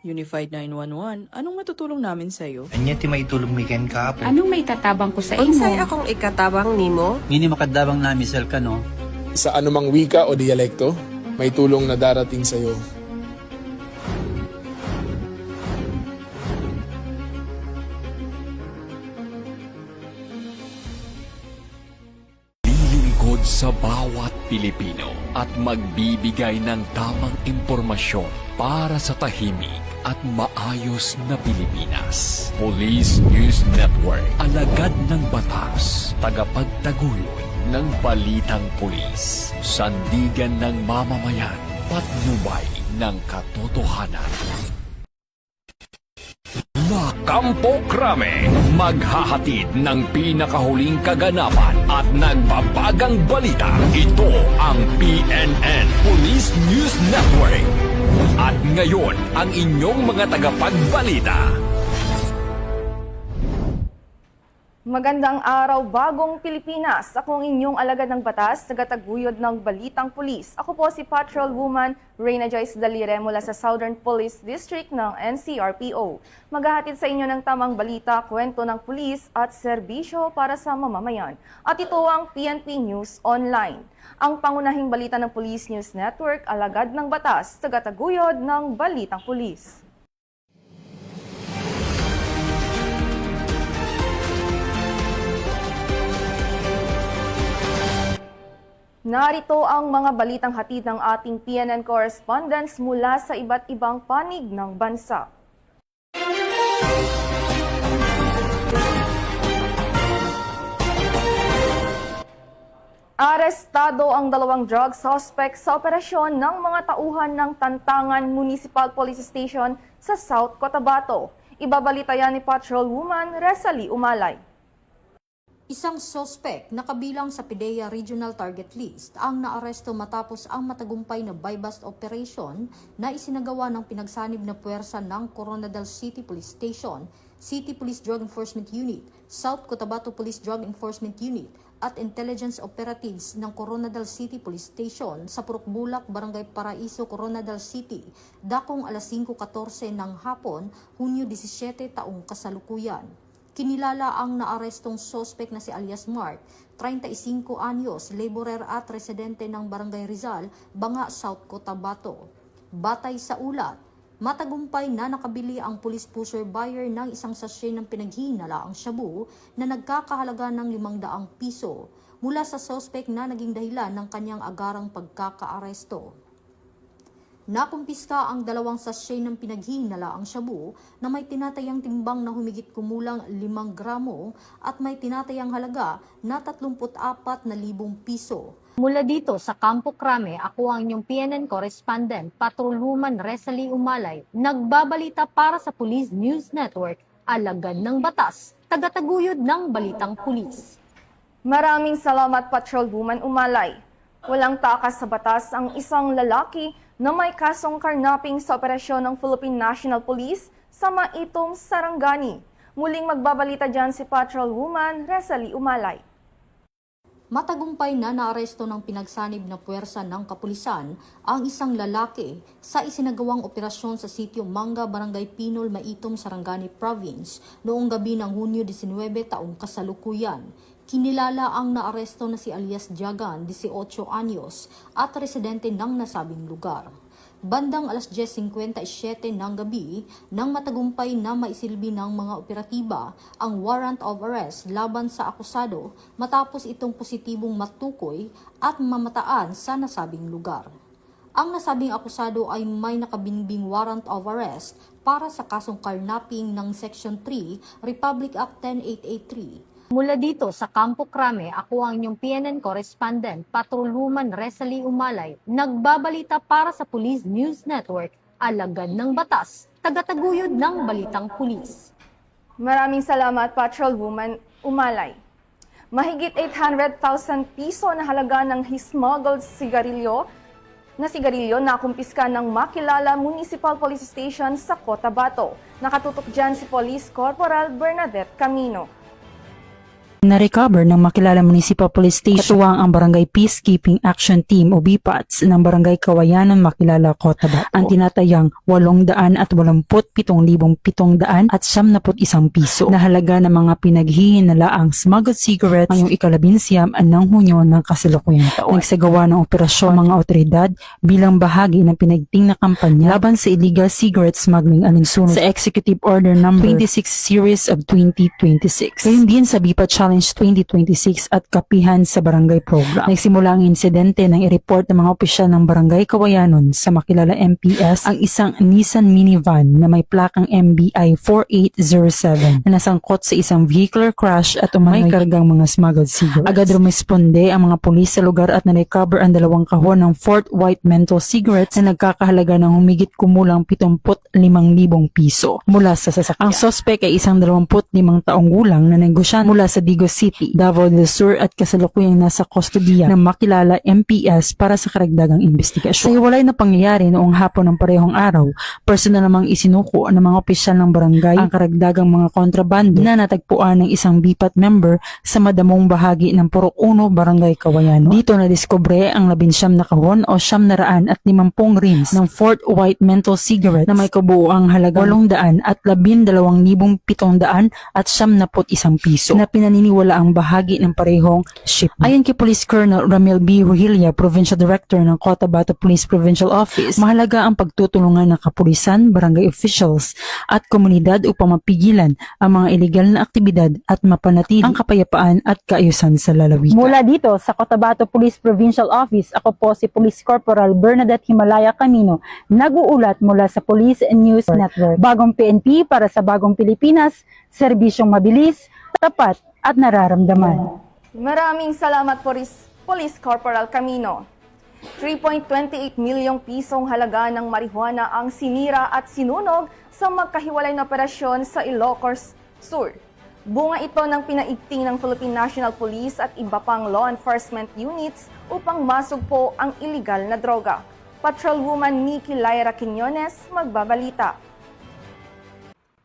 Unified 911, anong matutulong namin sa'yo? Anya ti maitulong mi ken kahapon. Anong may tatabang ko sa Unsay imo? akong ikatabang nimo? Ngini makadabang na misal ka no. Sa anumang wika o dialekto, may tulong na darating sa iyo. Lilingkod sa bawat Pilipino at magbibigay ng tamang impormasyon para sa tahimik at maayos na Pilipinas. Police News Network, alagad ng batas, tagapagtaguyod ng balitang pulis, sandigan ng mamamayan, patnubay ng katotohanan. La Campo Crame, maghahatid ng pinakahuling kaganapan at nagbabagang balita. Ito ang PNN Police News Network. At ngayon, ang inyong mga tagapagbalita. Magandang araw, bagong Pilipinas. Ako ang inyong alagad ng batas, tagataguyod ng Balitang Pulis. Ako po si Patrolwoman Reyna Joyce Dalire mula sa Southern Police District ng NCRPO. Maghahatid sa inyo ng tamang balita, kwento ng pulis at serbisyo para sa mamamayan. At ito ang PNP News Online. Ang pangunahing balita ng Police News Network, alagad ng batas, tagataguyod ng Balitang Pulis. Narito ang mga balitang hatid ng ating PNN correspondents mula sa iba't ibang panig ng bansa. Arestado ang 2 drug suspect sa operasyon ng mga tauhan ng Tantangan Municipal Police Station sa South Cotabato. Ibabalita yan ni Patrolwoman Resalie Umalay. Isang sospek na kabilang sa PIDEA Regional Target List ang naaresto matapos ang matagumpay na buy-bust operation na isinagawa ng pinagsanib na puwersa ng Coronadal City Police Station, City Police Drug Enforcement Unit, South Cotabato Police Drug Enforcement Unit at Intelligence Operatives ng Coronadal City Police Station sa Purukbulak, Barangay Paraiso, Coronadal City, dakong alas 5:14 ng hapon, Hunyo 17 taong kasalukuyan. Kinilala ang naarestong sospek na si alias Mark, 35 anyos, laborer at residente ng Barangay Rizal, Banga, South Cotabato. Batay sa ulat, matagumpay na nakabili ang police pusher buyer ng isang sachet ng pinaghihinalaang shabu na nagkakahalaga ng 500 piso mula sa sospek na naging dahilan ng kanyang agarang pagkakaaresto. Nakumpiska ang 2 sachet ng pinaghihinalaang shabu na may tinatayang timbang na humigit kumulang 5 gramo at may tinatayang halaga na 34,000 piso. Mula dito sa Campo Crame, ako ang inyong PNN correspondent, Patrolwoman Resalie Umalay, nagbabalita para sa Police News Network, alagad ng batas, tagataguyod ng Balitang Pulis. Maraming salamat, Patrolwoman Umalay. Walang takas sa batas ang isang lalaki na may kasong karnaping sa operasyon ng Philippine National Police sa Maitong, Sarangani. Muling magbabalita dyan si Patrolwoman Resalie Umalay. Matagumpay na naaresto ng pinagsanib na puwersa ng kapulisan ang isang lalaki sa isinagawang operasyon sa sitio Manga, Barangay Pinol, Maitom, Sarangani Province noong gabi ng Hunyo 19 taong kasalukuyan. Kinilala ang naaresto na si alias Jagan, 18 anyos, at residente ng nasabing lugar. Bandang alas 10:57 ng gabi, nang matagumpay na maisilbi ng mga operatiba ang warrant of arrest laban sa akusado matapos itong positibong matukoy at mamataan sa nasabing lugar. Ang nasabing akusado ay may nakabinbing warrant of arrest para sa kasong karnaping ng Section 3, Republic Act 10883. Mula dito sa Campo Crame, ako ang inyong PNN correspondent, Patrolwoman Resalie Umalay, nagbabalita para sa Police News Network, alagad ng batas, tagataguyod ng Balitang Pulis. Maraming salamat, Patrolwoman Umalay. Mahigit 800,000 piso na halaga ng smuggled sigarilyo na kumpiska ng Makilala Municipal Police Station sa Cotabato. Nakatutok dyan si Police Corporal Bernadette Camino. Na-recover ng Makilala Municipal Police Station katuwang ang Barangay Peacekeeping Action Team o BPATS ng Barangay Kawayanan, Makilala, Cotabato. Ang tinatayang 887,700 at 71 piso na halaga ng mga pinaghihinalaang smuggled cigarettes ngayong ikalabinsyam ng Hunyo ng kasalukuyang taon. Nagsagawa ng operasyon ang mga otoridad bilang bahagi ng pinagting na kampanya laban sa illegal cigarette smuggling alinsunod sa Executive Order No. 26 Series of 2026. Gayun din sa BPAT Challenge 2026 at kapihan sa barangay program. Nagsimula ang insidente nang i-report ng mga opisyal ng Barangay Kawayanon sa Makilala MPS ang isang Nissan minivan na may plakang MBI 4807 na nasangkot sa isang vehicular crash at umano'y kargang mga smuggled cigarettes. Agad rumisponde ang mga pulis sa lugar at na-recover ang 2 kahon ng Fort White menthol cigarettes na nagkakahalaga ng humigit kumulang 75,000 piso mula sa sasakyan. Ang suspect ay isang 25 taong gulang na negosyante mula sa Digos City, Davao del Sur at kasalukuyang nasa kustodiya ng Makilala MPS para sa karagdagang investigasyon. Sa hiwalay na pangyayari noong hapon ng parehong araw, personal namang isinuko ng mga opisyal ng barangay ang karagdagang mga kontrabando na natagpuan ng isang BPAT member sa madamong bahagi ng Purok 1, Barangay Kawayanon. Dito nadiskubre ang 19 na kahon o 750 reams ng Fort White menthol cigarette na may kabuuang halaga 800 at 12,700 at 71 piso na pinaniniwala ang bahagi ng parehong shipment. Ayon kay Police Colonel Ramil B. Ruhilia, Provincial Director ng Cotabato Police Provincial Office, mahalaga ang pagtutulungan ng kapulisan, barangay officials at komunidad upang mapigilan ang mga illegal na aktibidad at mapanatili ang kapayapaan at kaayusan sa lalawigan. Mula dito sa Cotabato Police Provincial Office, ako po si Police Corporal Bernadette Himalaya Camino, nag-uulat mula sa Police News Network. Bagong PNP para sa bagong Pilipinas, serbisyong mabilis, tapat at nararamdaman. Maraming salamat Police Corporal Camino. 3.28 milyong pisong halaga ng marijuana ang sinira at sinunog sa magkahiwalay na operasyon sa Ilocos Sur. Bunga ito ng pinaigting ng Philippine National Police at iba pang law enforcement units upang masugpo ang iligal na droga. Patrolwoman Nikki Lyra Quiñones magbabalita.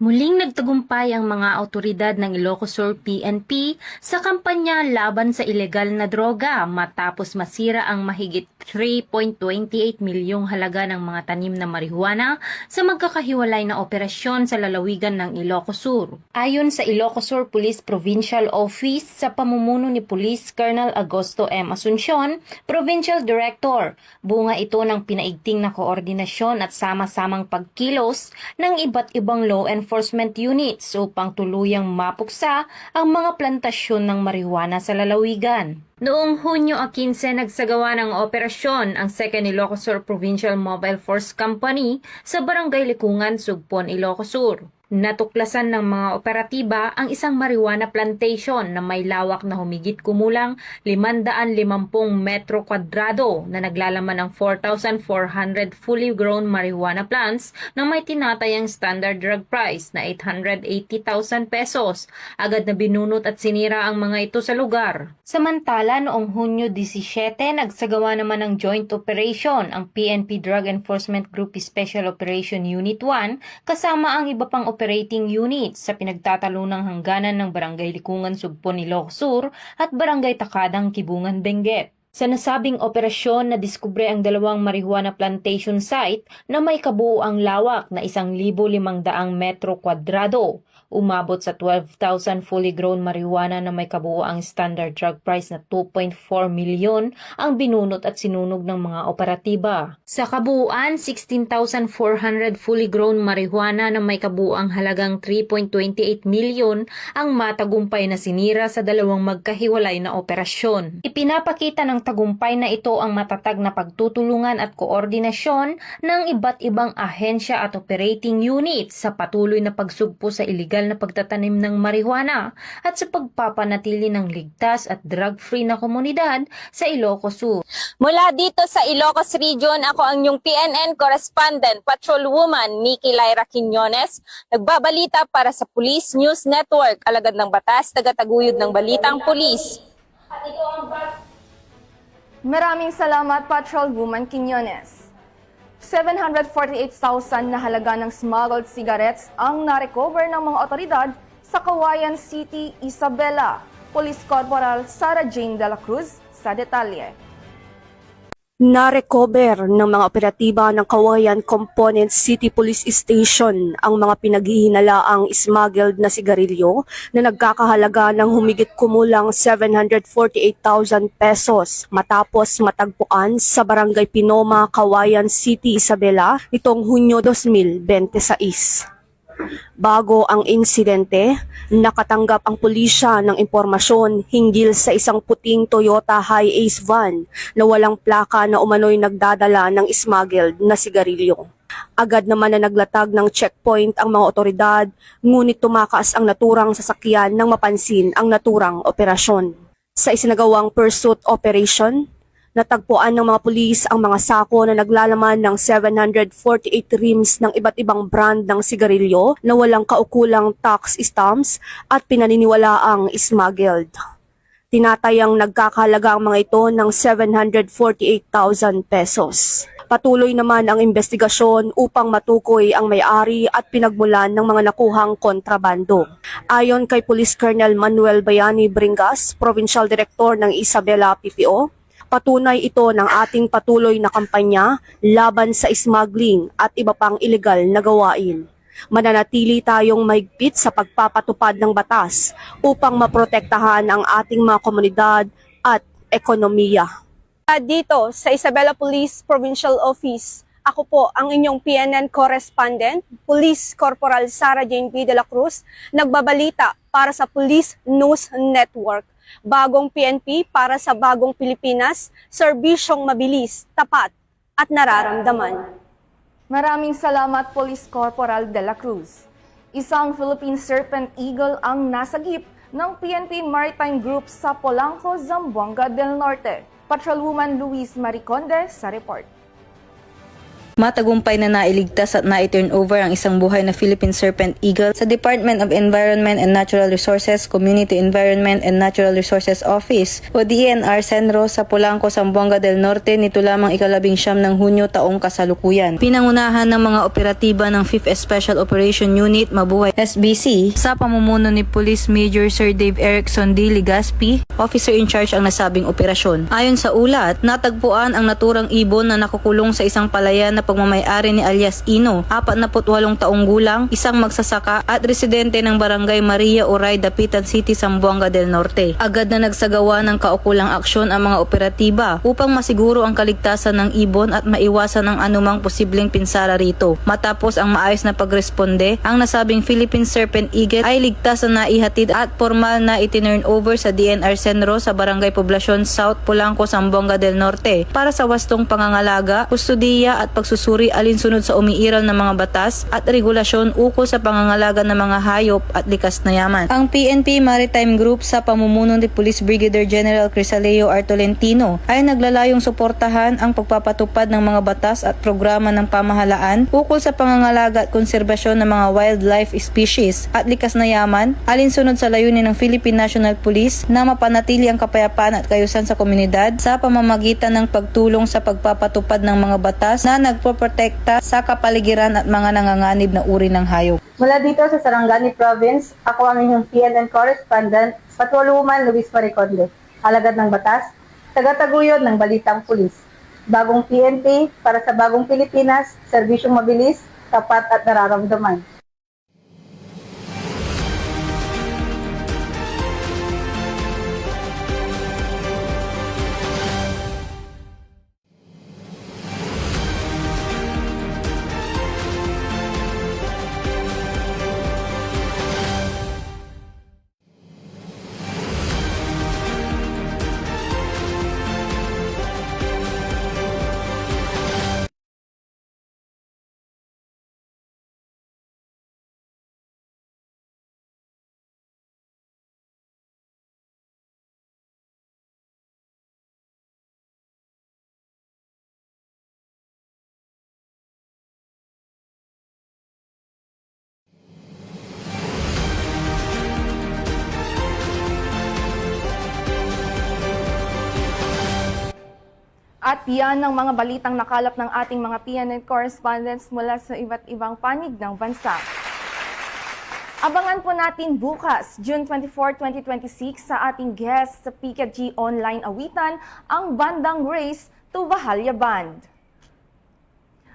Muling nagtagumpay ang mga awtoridad ng Ilocos Sur PNP sa kampanya laban sa ilegal na droga matapos masira ang mahigit 3.28 milyong halaga ng mga tanim na marihuana sa magkakahiwalay na operasyon sa lalawigan ng Ilocos Sur. Ayon sa Ilocos Sur Police Provincial Office sa pamumuno ni Police Colonel Augusto M. Asuncion, Provincial Director, bunga ito ng pinaigting na koordinasyon at sama-samang pagkilos ng iba't ibang law enforcement units upang tuluyang mapuksa ang mga plantasyon ng marihuana sa lalawigan. Noong Hunyo 15, nagsagawa ng operasyon ang 2nd Ilocos Sur Provincial Mobile Force Company sa Barangay Likungan, Sugpon, Ilocos Sur. Natuklasan ng mga operatiba ang isang marijuana plantation na may lawak na humigit kumulang 550 metro kwadrado na naglalaman ng 4,400 fully grown marijuana plants na may tinatayang standard drug price na 880,000 pesos. Agad na binunot at sinira ang mga ito sa lugar. Samantala, noong Hunyo 17, nagsagawa naman ng joint operation ang PNP Drug Enforcement Group Special Operation Unit 1 kasama ang iba pang operating units sa pinagtatalunang hangganan ng Barangay Likungan, Sugpon, Ilocos Sur at Barangay Takadang, Kibungan, Benguet. Sa nasabing operasyon, nadiskubre ang 2 marijuana plantation site na may kabuuang lawak na 1,500 metro kwadrado. Umabot sa 12,000 fully grown marijuana na may kabuuang standard drug price na 2.4 milyon ang binunot at sinunog ng mga operatiba. Sa kabuuan, 16,400 fully grown marijuana na may kabuuang halagang 3.28 milyon ang matagumpay na sinira sa 2 magkahiwalay na operasyon. Ipinapakita ng tagumpay na ito ang matatag na pagtutulungan at koordinasyon ng iba't ibang ahensya at operating units sa patuloy na pagsugpo sa iligal na pagtatanim ng marijuana at sa pagpapanatili ng ligtas at drug-free na komunidad sa Ilocos Sur. Mula dito sa Ilocos Region, ako ang inyong PNN correspondent, Patrolwoman Nikki Lyra Quiñones, nagbabalita para sa Police News Network, alagad ng batas, tagataguyod ng balitang pulis. Maraming salamat, Patrolwoman Quiñones. 748,000 na halaga ng smuggled cigarettes ang na-recover ng mga otoridad sa Kawayan City, Isabela. Police Corporal Sarah Jane de la Cruz sa detalye. Na-recover ng mga operatiba ng Kawayan Component City Police Station ang mga pinaghihinalaang smuggled na sigarilyo na nagkakahalaga ng humigit kumulang 748,000 pesos matapos matagpuan sa Barangay Pinoma, Kawayan City, Isabela nitong Hunyo 2026. Bago ang insidente, nakatanggap ang pulisya ng impormasyon hinggil sa isang puting Toyota Hi-Ace van na walang plaka na umano'y nagdadala ng smuggled na sigarilyo. Agad naman na naglatag ng checkpoint ang mga otoridad, ngunit tumakas ang naturang sasakyan nang mapansin ang naturang operasyon. Sa isinagawang pursuit operation, natagpuan ng mga pulis ang mga sako na naglalaman ng 748 rims ng iba't ibang brand ng sigarilyo na walang kaukulang tax stamps at pinaniniwalaang smuggled. Tinatayang nagkakahalaga ang mga ito ng 748,000 pesos. Patuloy naman ang investigasyon upang matukoy ang may-ari at pinagmulan ng mga nakuhang kontrabando. Ayon kay Police Colonel Manuel Bayani Bringas, Provincial Director ng Isabela PPO, patunay ito ng ating patuloy na kampanya laban sa smuggling at iba pang ilegal na gawain. Mananatili tayong mahigpit sa pagpapatupad ng batas upang maprotektahan ang ating mga komunidad at ekonomiya. Dito sa Isabela Police Provincial Office, ako po ang inyong PNN correspondent, Police Corporal Sarah Jane B. de la Cruz, nagbabalita para sa Police News Network. Bagong PNP para sa bagong Pilipinas, serbisyong mabilis, tapat at nararamdaman. Maraming salamat, Police Corporal de la Cruz. Isang Philippine Serpent Eagle ang nasagip ng PNP Maritime Group sa Polanco, Zamboanga del Norte. Patrolwoman Luis Mariconde sa report. Matagumpay na nailigtas at na-turn over ang isang buhay na Philippine Serpent Eagle sa Department of Environment and Natural Resources, Community Environment and Natural Resources Office o DENR Senro sa Polanco, Zamboanga del Norte nito lamang 19 ng Hunyo taong kasalukuyan. Pinangunahan ng mga operatiba ng 5th Special Operation Unit Mabuhay SBC sa pamumuno ni Police Major Sir Dave Erickson D. Ligaspi, officer in charge ang nasabing operasyon. Ayon sa ulat, natagpuan ang naturang ibon na nakukulong sa isang palayan na pagmamayari ni alias Ino, 48 taong gulang, isang magsasaka at residente ng Barangay Maria Oray, Dapitan City, Zamboanga del Norte. Agad na nagsagawa ng kaukulang aksyon ang mga operatiba upang masiguro ang kaligtasan ng ibon at maiwasan ang anumang posibleng pinsala rito. Matapos ang maayos na pagresponde, ang nasabing Philippine Serpent Eagle ay ligtas na naihatid at formal na itinurn over sa DNR Senro sa Barangay Poblacion South, Polanco, Zamboanga del Norte para sa wastong pangangalaga, kustudiya at pagsusuri alinsunod sa umiiral ng mga batas at regulasyon ukol sa pangangalaga ng mga hayop at likas na yaman. Ang PNP Maritime Group sa pamumuno ni Police Brigadier General Crisaleo R. Tolentino ay naglalayong suportahan ang pagpapatupad ng mga batas at programa ng pamahalaan ukol sa pangangalaga at konserbasyon ng mga wildlife species at likas na yaman alinsunod sa layunin ng Philippine National Police na mapanatili ang kapayapaan at kaayusan sa komunidad sa pamamagitan ng pagtulong sa pagpapatupad ng mga batas na nagpoprotekta sa kapaligiran at mga nanganganib na uri ng hayop. Mula dito sa Sarangani Province, ako ang inyong PNN correspondent, Patrolwoman Luis Mariconde. Alagad ng batas, tagataguyod ng balitang pulis. Bagong PNP para sa bagong Pilipinas, serbisyong mabilis, tapat at nararamdaman. At yan ang mga balitang nakalap ng ating mga PNN correspondents mula sa iba't ibang panig ng bansa. Abangan po natin bukas, June 24, 2026 sa ating guest sa PKG Online Awitan, ang bandang Race to Vahalia Band.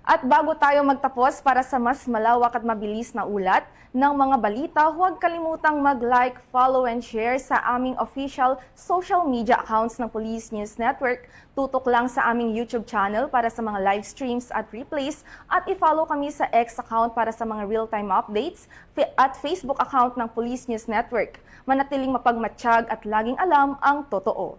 At bago tayo magtapos, para sa mas malawak at mabilis na ulat ng mga balita, huwag kalimutang mag-like, follow and share sa aming official social media accounts ng Police News Network. Tutok lang sa aming YouTube channel para sa mga live streams at replays at i-follow kami sa X account para sa mga real-time updates at Facebook account ng Police News Network. Manatiling mapagmatsyag at laging alam ang totoo.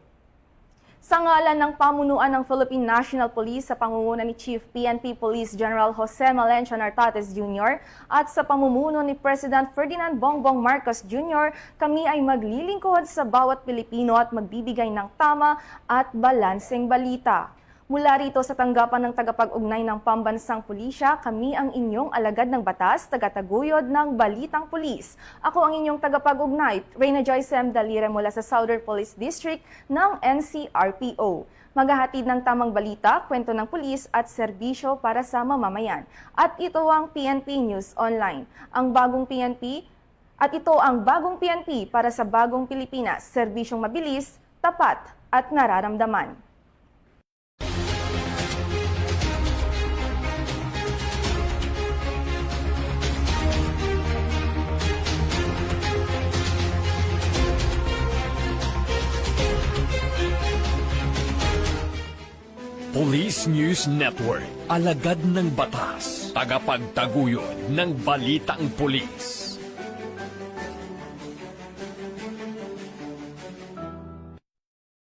Sa ngalan ng pamunuan ng Philippine National Police sa pangunguna ni Chief PNP Police General Jose Malencia Nartates Jr. at sa pamumuno ni President Ferdinand Bongbong Marcos Jr., kami ay maglilingkod sa bawat Pilipino at magbibigay ng tama at balanseng balita. Mula rito sa tanggapan ng tagapag-ugnay ng Pambansang Pulisya, kami ang inyong alagad ng batas, tagataguyod ng Balitang Pulis. Ako ang inyong tagapag-ugnay, Reyna Joyce M. Dalire mula sa Southern Police District ng NCRPO. Maghahatid ng tamang balita, kwento ng pulis at serbisyo para sa mamamayan. At ito ang PNP News Online. Ito ang bagong PNP para sa bagong Pilipinas, serbisyong mabilis, tapat at nararamdaman. Police News Network, alagad ng batas, tagapagtaguyod ng balitang pulis.